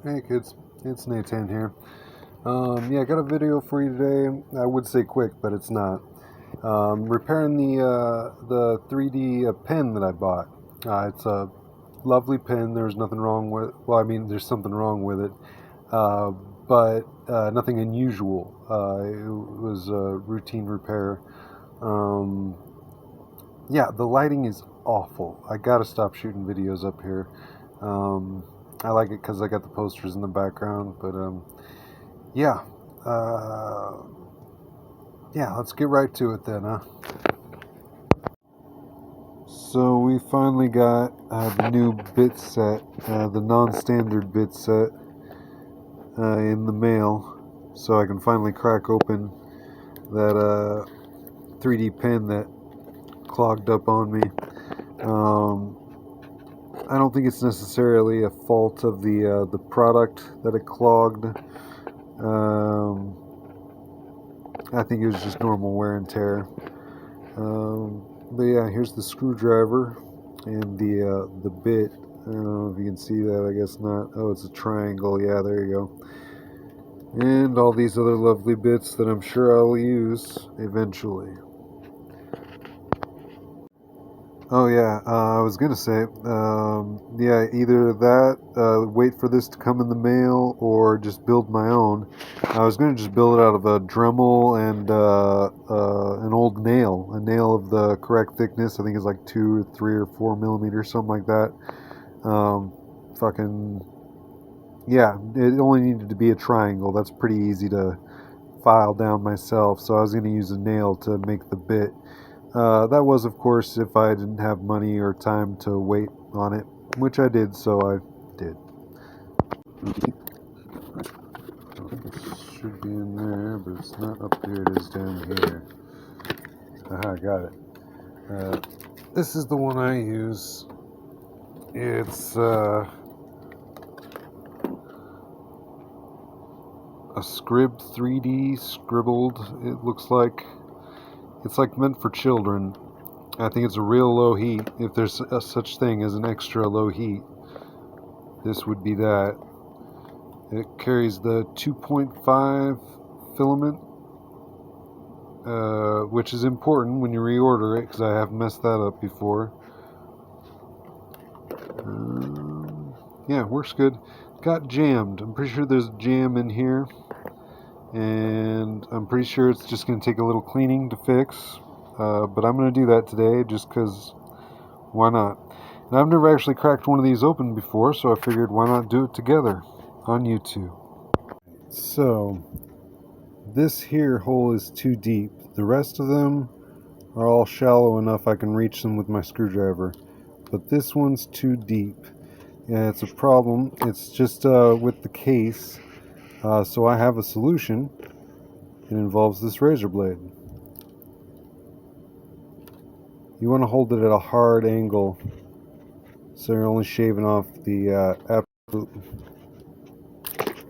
Hey kids, it's Nathan here. Yeah, I got a video for you today. I would say quick, but it's not. Repairing the 3D pen that I bought. It's a lovely pen. There's nothing wrong with. Well, I mean, there's something wrong with it, but nothing unusual. It was a routine repair. Yeah, the lighting is awful. I gotta stop shooting videos up here. I like it because I got the posters in the background, but yeah, yeah. Let's get right to it then, huh? So we finally got the new bit set, the non-standard bit set, in the mail, so I can finally crack open that 3D pen that clogged up on me. I don't think it's necessarily a fault of the product that it clogged. I think it was just normal wear and tear. But yeah, here's the screwdriver and the bit. I don't know if you can see that. I guess not. Oh, it's a triangle. Yeah, there you go. And all these other lovely bits that I'm sure I'll use eventually. Oh yeah, I was gonna say, yeah, either that, wait for this to come in the mail, or just build my own. I was gonna just build it out of a Dremel and an old nail, a nail of the correct thickness. I think it's like 2 or 3 or 4 millimeters, something like that. Fucking yeah, it only needed to be a triangle. That's pretty easy to file down myself. So I was gonna use a nail to make the bit. That was, of course, if I didn't have money or time to wait on it, which I did, so I did. It should be in there, but it's not up here. It is down here. Aha, got it. This is the one I use. It's a scrib3d scribbled. It looks like it's like meant for children. I think it's a real low heat. If there's a such thing as an extra low heat, this would be that. It carries the 2.5 filament, which is important when you reorder it, because I have messed that up before. Yeah, works good. Got jammed. I'm pretty sure there's jam in here, and I'm pretty sure it's just going to take a little cleaning to fix. But I'm going to do that today, just because why not? And I've never actually cracked one of these open before, so I figured why not do it together on YouTube. So this here hole is too deep. The rest of them are all shallow enough I can reach them with my screwdriver, but this one's too deep. Yeah, it's a problem. It's just with the case. So I have a solution. It involves this razor blade. You want to hold it at a hard angle, so you're only shaving off the absolute.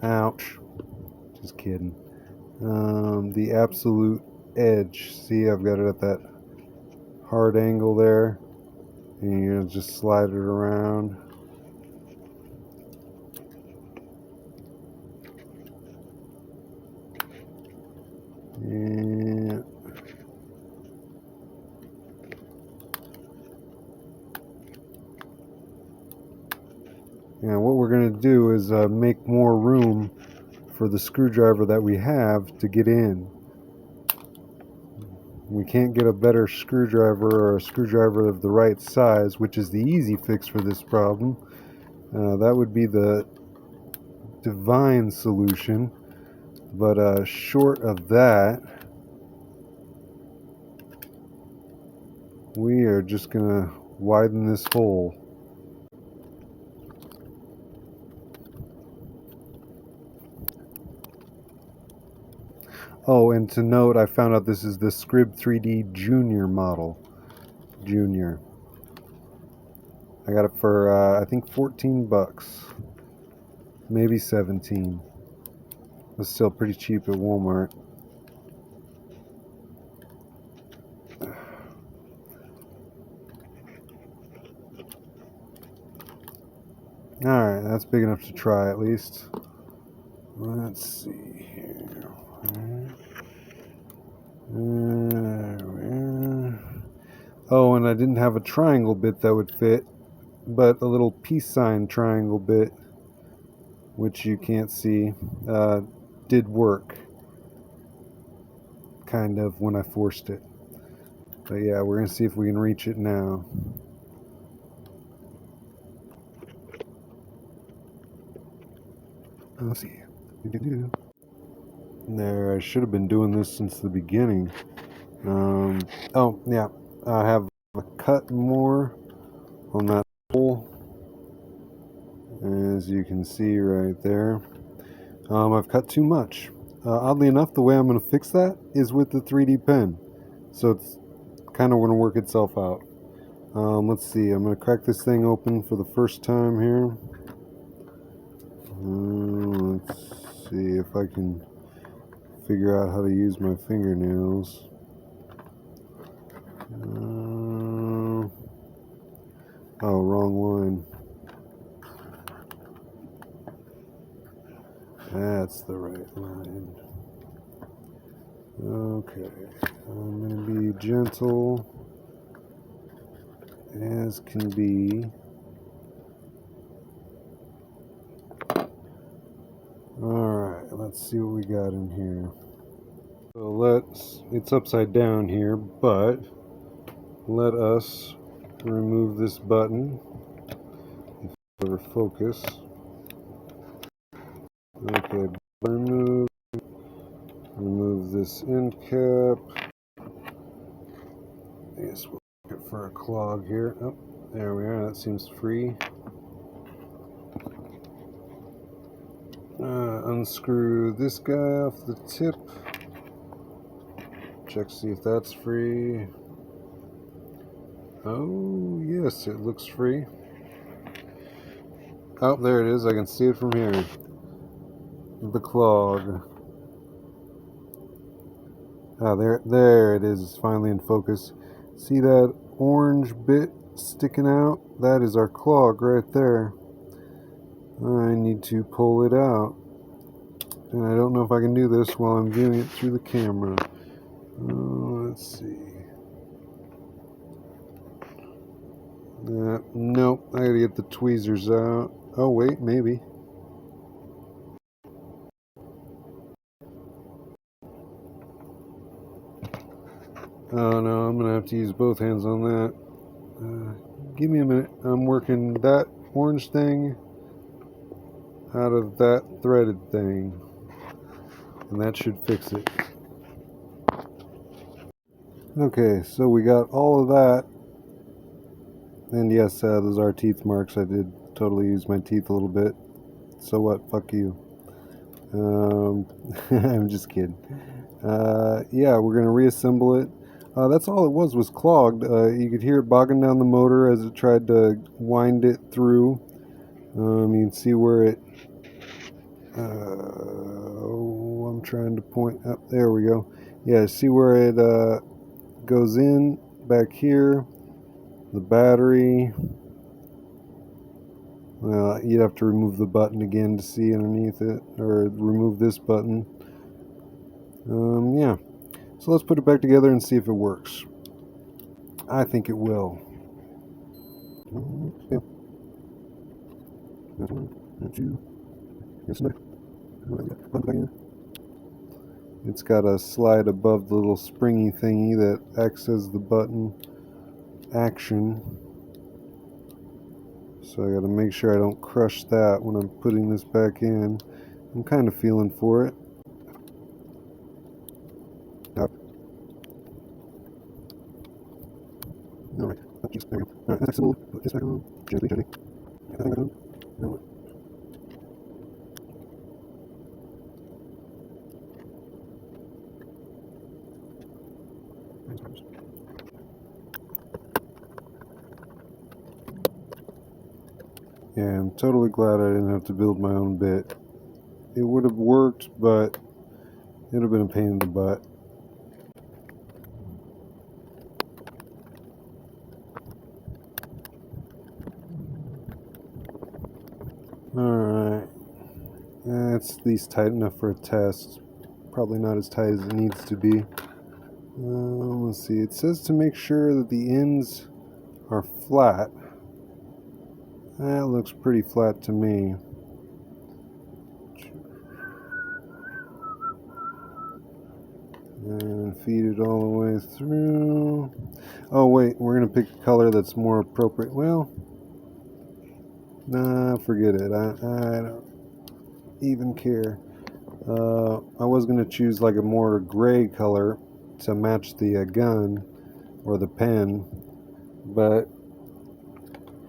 Ouch. Just kidding. The absolute edge. See, I've got it at that hard angle there, and you're gonna just slide it around. And what we're going to do is make more room for the screwdriver that we have to get in. We can't get a better screwdriver, or a screwdriver of the right size, which is the easy fix for this problem. That would be the divine solution. But short of that, we are just going to widen this hole. Oh, and to note, I found out this is the scrib3d Junior model. Junior. I got it for, I think, 14 bucks. Maybe 17. It's still pretty cheap at Walmart. Alright, that's big enough to try at least. Let's see here. Oh, and I didn't have a triangle bit that would fit, but a little peace sign triangle bit, which you can't see, did work. Kind of, when I forced it. But yeah, we're going to see if we can reach it now. Let's see. There, I should have been doing this since the beginning. Oh, yeah. I have a cut more on that hole, as you can see right there. I've cut too much. Oddly enough, the way I'm going to fix that is with the 3D pen. So it's kind of going to work itself out. Let's see. I'm going to crack this thing open for the first time here. Let's see if I can figure out how to use my fingernails. Oh, wrong line. That's the right line. Okay, I'm going to be gentle as can be. Alright, let's see what we got in here. So it's upside down here, but let us remove this button. If I ever focus. Okay, remove this end cap. I guess we'll look for a clog here. Oh, there we are, that seems free. Unscrew this guy off the tip. Check, see if that's free. Oh, yes, it looks free. Oh, there it is. I can see it from here. The clog. Ah, there it is. It's finally in focus. See that orange bit sticking out? That is our clog right there. I need to pull it out. And I don't know if I can do this while I'm viewing it through the camera. Let's see. Nope, I gotta get the tweezers out. Oh wait, maybe. Oh no, I'm gonna have to use both hands on that. Give me a minute. I'm working that orange thing out of that threaded thing. And that should fix it. Okay, so we got all of that. And yes, those are teeth marks. I did totally use my teeth a little bit. So what? Fuck you. I'm just kidding. Yeah, we're going to reassemble it. That's all it was clogged. You could hear it bogging down the motor as it tried to wind it through. You can see where it... I'm trying to point up. There we go. Yeah, see where it goes in back here. The battery. Well, you'd have to remove the button again to see underneath it, or remove this button. Yeah. So let's put it back together and see if it works. I think it will. Yeah. That's one. That's two. That's nice. It's got a slide above the little springy thingy that acts as the button action. So I gotta make sure I don't crush that when I'm putting this back in. I'm kind of feeling for it. Alright, there we go. Alright, next we'll put this back on. Gently, gently. Get that thing back on. No. Yeah, I'm totally glad I didn't have to build my own bit. It would have worked, but it would have been a pain in the butt. It's at least tight enough for a test. Probably not as tight as it needs to be. Let's see, it says to make sure that the ends are flat. That looks pretty flat to me. And feed it all the way through. Oh wait, we're going to pick a color that's more appropriate. Well, nah, forget it. I don't even care. I was going to choose like a more gray color to match the gun or the pen, but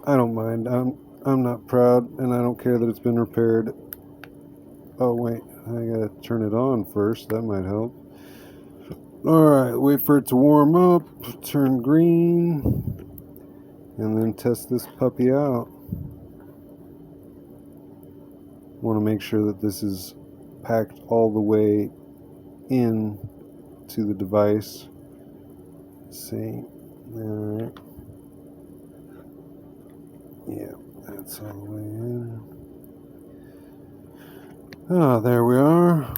I don't mind. I'm not proud, and I don't care that it's been repaired. Oh wait, I gotta turn it on first. That might help. Alright, wait for it to warm up, turn green, and then test this puppy out. Want to make sure that this is packed all the way in to the device. Let's see. Alright. Yeah, that's all the way in. Ah, there we are.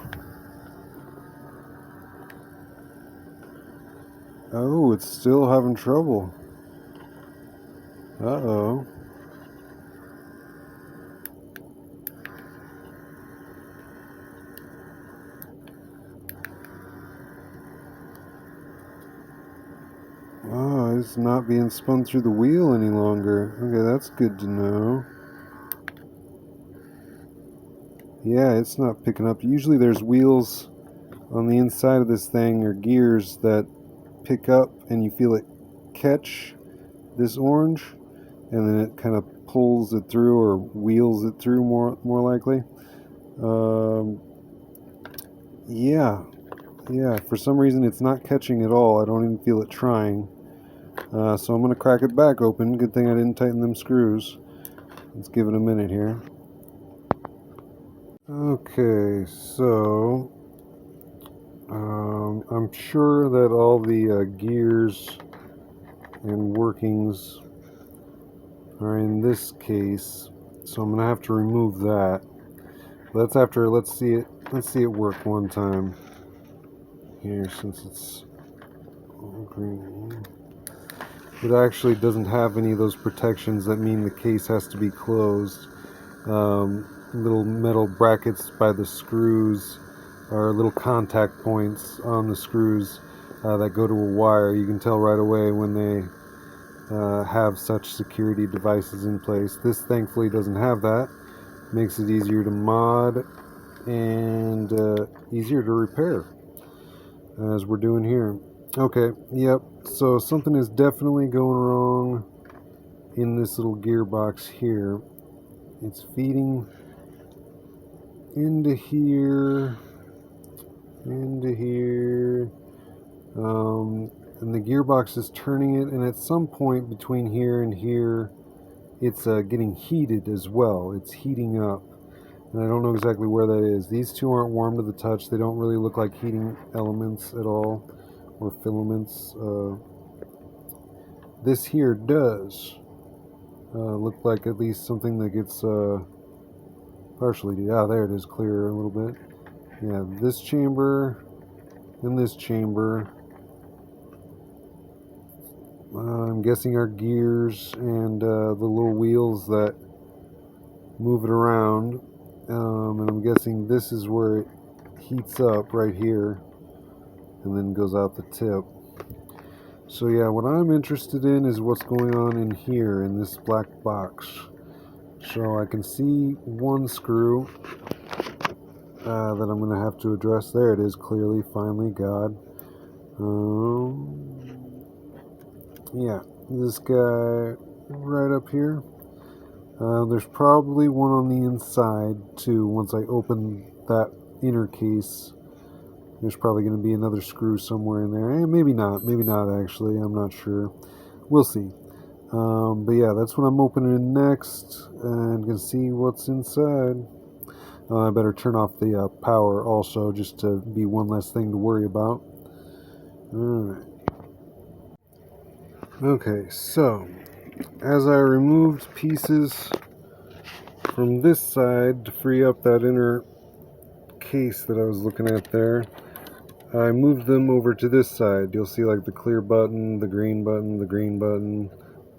Oh, it's still having trouble. Uh-oh. Oh, it's not being spun through the wheel any longer. Okay, that's good to know. Yeah, it's not picking up. Usually there's wheels on the inside of this thing, or gears, that pick up and you feel it catch this orange, and then it kind of pulls it through, or wheels it through, more likely. Yeah, for some reason it's not catching at all. I don't even feel it trying. So I'm going to crack it back open. Good thing I didn't tighten them screws. Let's give it a minute here. Okay, so I'm sure that all the gears and workings are in this case, so I'm gonna have to remove that. That's after. Let's see it work one time here, since it's all green. It actually doesn't have any of those protections that mean the case has to be closed. Little metal brackets by the screws, or little contact points on the screws that go to a wire. You can tell right away when they have such security devices in place. This thankfully doesn't have that. Makes it easier to mod and easier to repair, as we're doing here. Okay, yep, so something is definitely going wrong in this little gearbox here. It's feeding into here, and the gearbox is turning it, and at some point between here and here, it's getting heated as well. It's heating up, and I don't know exactly where that is. These two aren't warm to the touch. They don't really look like heating elements at all, or filaments. This here does look like at least something that gets partially. Yeah, there it is, clear a little bit. Yeah, this chamber and this chamber. I'm guessing are gears and the little wheels that move it around. And I'm guessing this is where it heats up right here and then goes out the tip. So yeah, what I'm interested in is what's going on in here in this black box. So I can see one screw that I'm going to have to address. There it is, clearly, finally, God. Yeah, this guy right up here. There's probably one on the inside too. Once I open that inner case, there's probably going to be another screw somewhere in there. Maybe not actually, I'm not sure. We'll see. But yeah, that's what I'm opening next, and gonna see what's inside. I better turn off the power also, just to be one less thing to worry about. Alright. Okay, so as I removed pieces from this side to free up that inner case that I was looking at there. I moved them over to this side. You'll see like the clear button, the green button, the green button,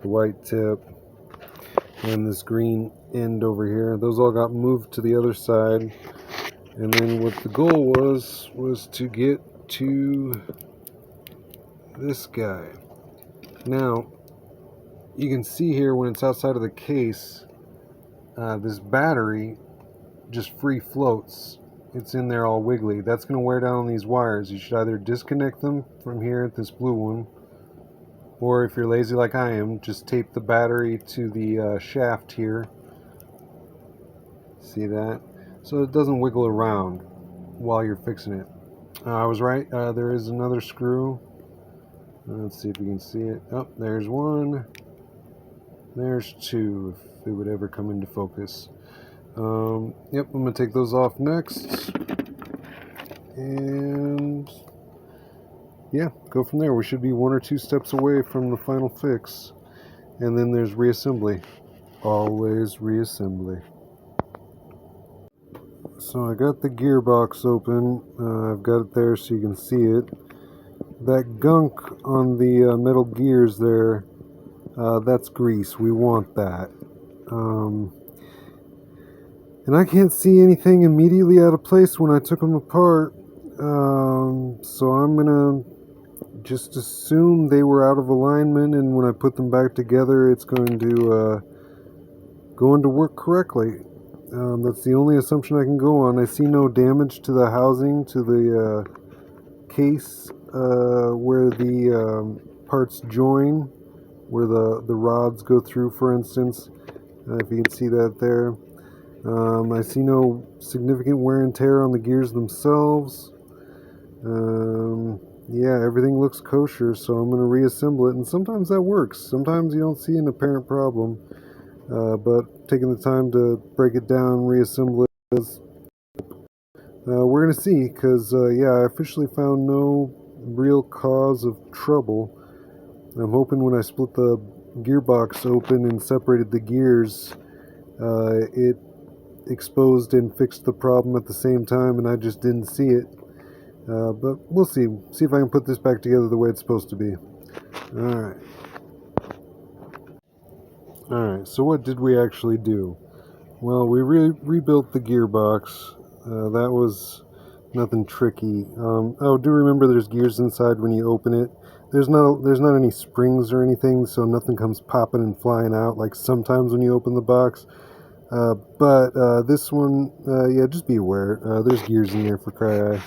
the white tip, and this green end over here. Those all got moved to the other side. And then what the goal was to get to this guy. Now, you can see here when it's outside of the case, this battery just free floats. It's in there all wiggly. That's going to wear down on these wires. You should either disconnect them from here at this blue one, or if you're lazy like I am, just tape the battery to the shaft here. See that? So it doesn't wiggle around while you're fixing it. I was right. There is another screw. Let's see if you can see it. Oh, there's one. There's two, if it would ever come into focus. Yep, I'm going to take those off next. And yeah, go from there. We should be 1 or 2 steps away from the final fix. And then there's reassembly. Always reassembly. So I got the gearbox open. I've got it there so you can see it. That gunk on the metal gears there, that's grease. We want that. And I can't see anything immediately out of place when I took them apart. So I'm going to just assume they were out of alignment, and when I put them back together, it's going to work correctly. That's the only assumption I can go on. I see no damage to the housing, to the case where the parts join, where the rods go through, for instance. If you can see that there. I see no significant wear and tear on the gears themselves. Yeah, everything looks kosher, so I'm going to reassemble it, and sometimes that works. Sometimes you don't see an apparent problem, but taking the time to break it down, reassemble it, we're going to see, because yeah, I officially found no real cause of trouble. I'm hoping when I split the gearbox open and separated the gears, it exposed and fixed the problem at the same time, and I just didn't see it. But we'll see. See if I can put this back together the way it's supposed to be. Alright. Alright, so what did we actually do? Well, we rebuilt the gearbox. That was nothing tricky. Oh, do remember there's gears inside when you open it. There's not any springs or anything, so nothing comes popping and flying out like sometimes when you open the box. But this one, yeah, just be aware. There's gears in there for cry eye.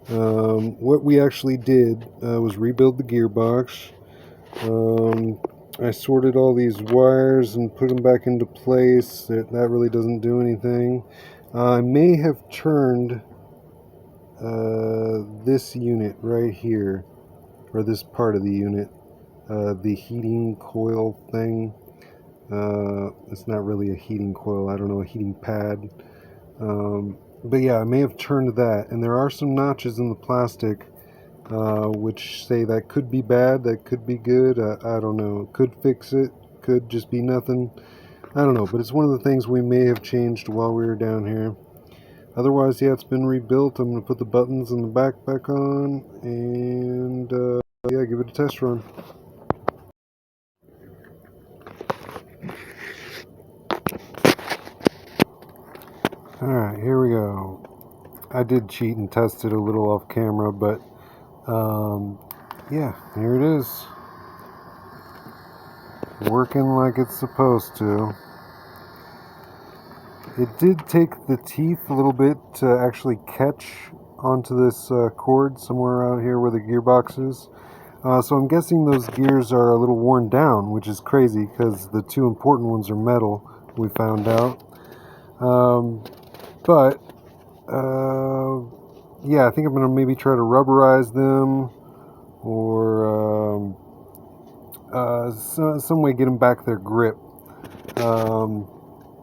What we actually did was rebuild the gearbox. I sorted all these wires and put them back into place. That really doesn't do anything. I may have turned this unit right here, or this part of the unit, the heating coil thing. It's not really a heating coil, I don't know, a heating pad. But yeah, I may have turned that, and there are some notches in the plastic which say that could be bad, that could be good. I don't know. Could fix it, could just be nothing. I don't know, but it's one of the things we may have changed while we were down here. Otherwise, yeah, it's been rebuilt. I'm going to put the buttons in the back on, and yeah, give it a test run. Alright, here we go. I did cheat and test it a little off camera, but yeah, here it is. Working like it's supposed to. It did take the teeth a little bit to actually catch onto this cord somewhere out here where the gearbox is. So I'm guessing those gears are a little worn down, which is crazy because the two important ones are metal, we found out. But yeah, I think I'm going to maybe try to rubberize them, or some way get them back their grip.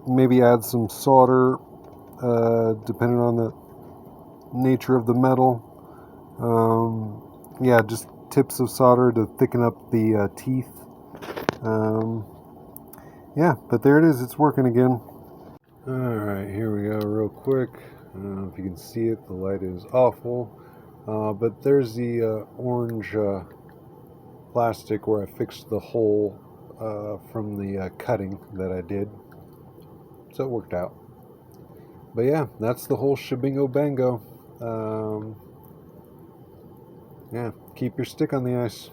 Maybe add some solder, depending on the nature of the metal. Yeah, just tips of solder to thicken up the teeth. Yeah, but there it is. It's working again. Alright, here we go real quick. I don't know if you can see it, the light is awful. But there's the orange plastic where I fixed the hole from the cutting that I did. So it worked out. But yeah, that's the whole shebingo bango. Yeah, keep your stick on the ice.